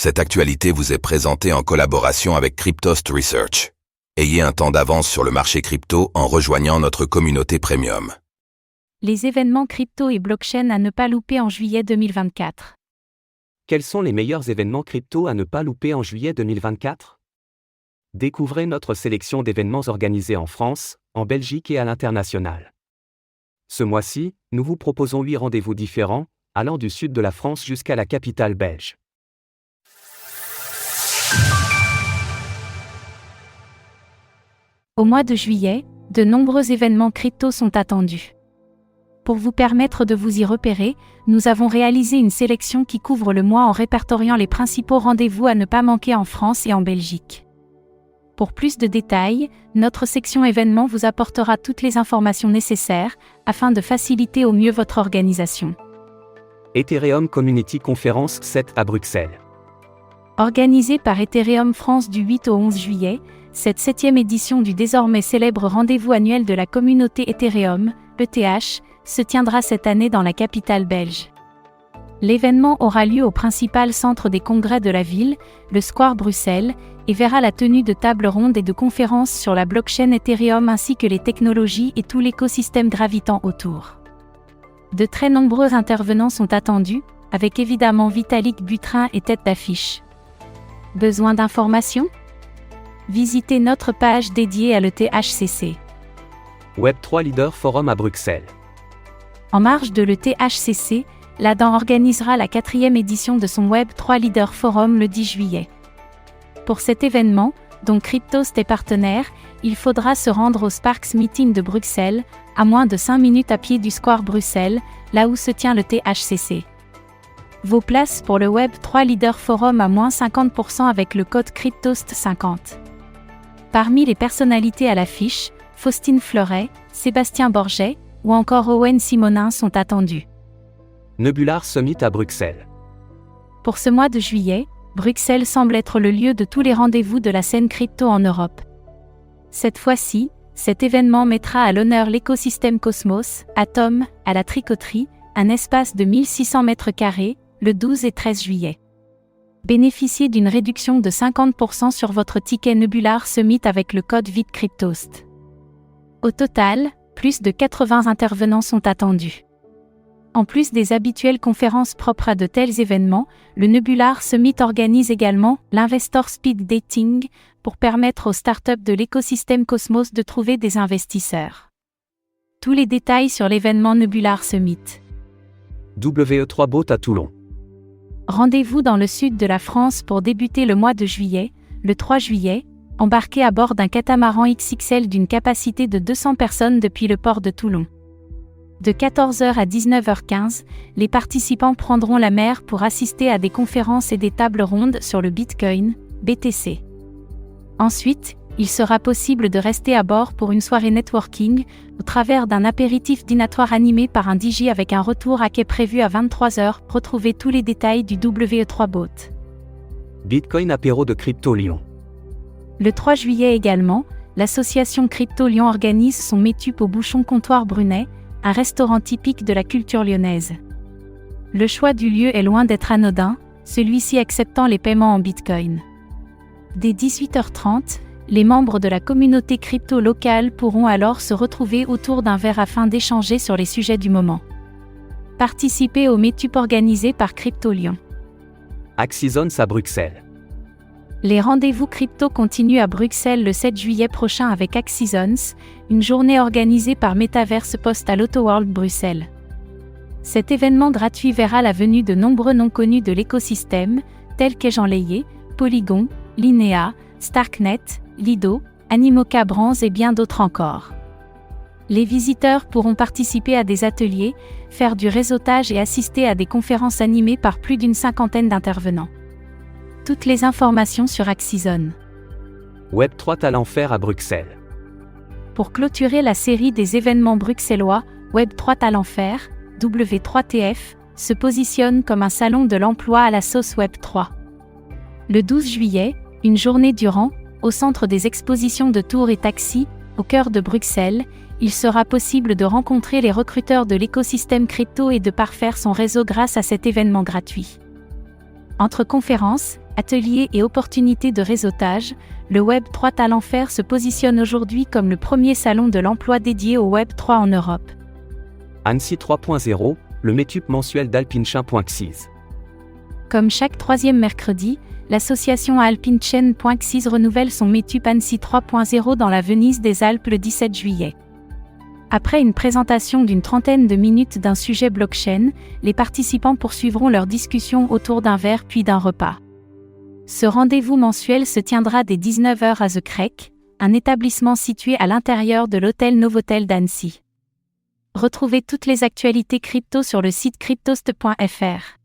Cette actualité vous est présentée en collaboration avec Cryptost Research. Ayez un temps d'avance sur le marché crypto en rejoignant notre communauté premium. Les événements crypto et blockchain à ne pas louper en juillet 2024. Quels sont les meilleurs événements crypto à ne pas louper en juillet 2024 ? Découvrez notre sélection d'événements organisés en France, en Belgique et à l'international. Ce mois-ci, nous vous proposons 8 rendez-vous différents, allant du sud de la France jusqu'à la capitale belge. Au mois de juillet, de nombreux événements crypto sont attendus. Pour vous permettre de vous y repérer, nous avons réalisé une sélection qui couvre le mois en répertoriant les principaux rendez-vous à ne pas manquer en France et en Belgique. Pour plus de détails, notre section événements vous apportera toutes les informations nécessaires afin de faciliter au mieux votre organisation. Ethereum Community Conference 7 à Bruxelles. Organisée par Ethereum France du 8 au 11 juillet, cette 7e édition du désormais célèbre rendez-vous annuel de la communauté Ethereum, ETH, se tiendra cette année dans la capitale belge. L'événement aura lieu au principal centre des congrès de la ville, le Square Bruxelles, et verra la tenue de tables rondes et de conférences sur la blockchain Ethereum ainsi que les technologies et tout l'écosystème gravitant autour. De très nombreux intervenants sont attendus, avec évidemment Vitalik Buterin et tête d'affiche. Besoin d'informations ? Visitez notre page dédiée à l'ETHCC. Web3 Leader Forum à Bruxelles. En marge de l'ETHCC, l'Adam organisera la 4e édition de son Web3 Leader Forum le 10 juillet. Pour cet événement, dont Cryptost est partenaire, il faudra se rendre au Sparks Meeting de Bruxelles, à moins de 5 minutes à pied du Square Bruxelles, là où se tient le THCC. Vos places pour le Web3 Leader Forum à moins 50% avec le code Cryptost50. Parmi les personnalités à l'affiche, Faustine Fleuret, Sébastien Borget, ou encore Owen Simonin sont attendus. Nebular Summit à Bruxelles. Pour ce mois de juillet, Bruxelles semble être le lieu de tous les rendez-vous de la scène crypto en Europe. Cette fois-ci, cet événement mettra à l'honneur l'écosystème Cosmos, Atom, à la Tricoterie, un espace de 1600 m², le 12 et 13 juillet. Bénéficiez d'une réduction de 50% sur votre ticket Nebular Summit avec le code VIDCryptost. Au total, plus de 80 intervenants sont attendus. En plus des habituelles conférences propres à de tels événements, le Nebular Summit organise également l'Investor Speed Dating pour permettre aux startups de l'écosystème Cosmos de trouver des investisseurs. Tous les détails sur l'événement Nebular Summit. WE3 Boat à Toulon. Rendez-vous dans le sud de la France pour débuter le mois de juillet, le 3 juillet, embarqué à bord d'un catamaran XXL d'une capacité de 200 personnes depuis le port de Toulon. De 14h à 19h15, les participants prendront la mer pour assister à des conférences et des tables rondes sur le Bitcoin, BTC. Ensuite, il sera possible de rester à bord pour une soirée networking, au travers d'un apéritif dînatoire animé par un DJ avec un retour à quai prévu à 23h. Retrouvez tous les détails du WE3 Boat. Bitcoin apéro de Crypto Lyon. Le 3 juillet également, l'association Crypto Lyon organise son Meetup au Bouchon Comptoir Brunet, un restaurant typique de la culture lyonnaise. Le choix du lieu est loin d'être anodin, celui-ci acceptant les paiements en Bitcoin. Dès 18h30, les membres de la communauté crypto locale pourront alors se retrouver autour d'un verre afin d'échanger sur les sujets du moment. Participez au Meetup organisé par Crypto Lyon. Axizons à Bruxelles. Les rendez-vous crypto continuent à Bruxelles le 7 juillet prochain avec Axizons, une journée organisée par Metaverse Post à l'AutoWorld Bruxelles. Cet événement gratuit verra la venue de nombreux noms connus de l'écosystème, tels qu'Jean Layé, Polygon, Linéa, Starknet, Lido, Animoca Brands et bien d'autres encore. Les visiteurs pourront participer à des ateliers, faire du réseautage et assister à des conférences animées par plus d'une 50aine d'intervenants. Toutes les informations sur Axizon. Web3 Talent Faire à Bruxelles. Pour clôturer la série des événements bruxellois, Web3 Talent Faire, W3TF, se positionne comme un salon de l'emploi à la sauce Web3. Le 12 juillet, une journée durant, au centre des expositions de Tours et Taxi, au cœur de Bruxelles, il sera possible de rencontrer les recruteurs de l'écosystème crypto et de parfaire son réseau grâce à cet événement gratuit. Entre conférences, ateliers et opportunités de réseautage, le Web3 Talent Fair se positionne aujourd'hui comme le premier salon de l'emploi dédié au Web3 en Europe. Annecy 3.0, le Meetup mensuel d'Alpinchin.xyz. Comme chaque troisième mercredi, l'association Alpinchin.xyz renouvelle son Meetup Annecy 3.0 dans la Venise des Alpes le 17 juillet. Après une présentation d'une trentaine de minutes d'un sujet blockchain, les participants poursuivront leur discussion autour d'un verre puis d'un repas. Ce rendez-vous mensuel se tiendra dès 19h à The Crec, un établissement situé à l'intérieur de l'hôtel Novotel d'Annecy. Retrouvez toutes les actualités crypto sur le site cryptost.fr.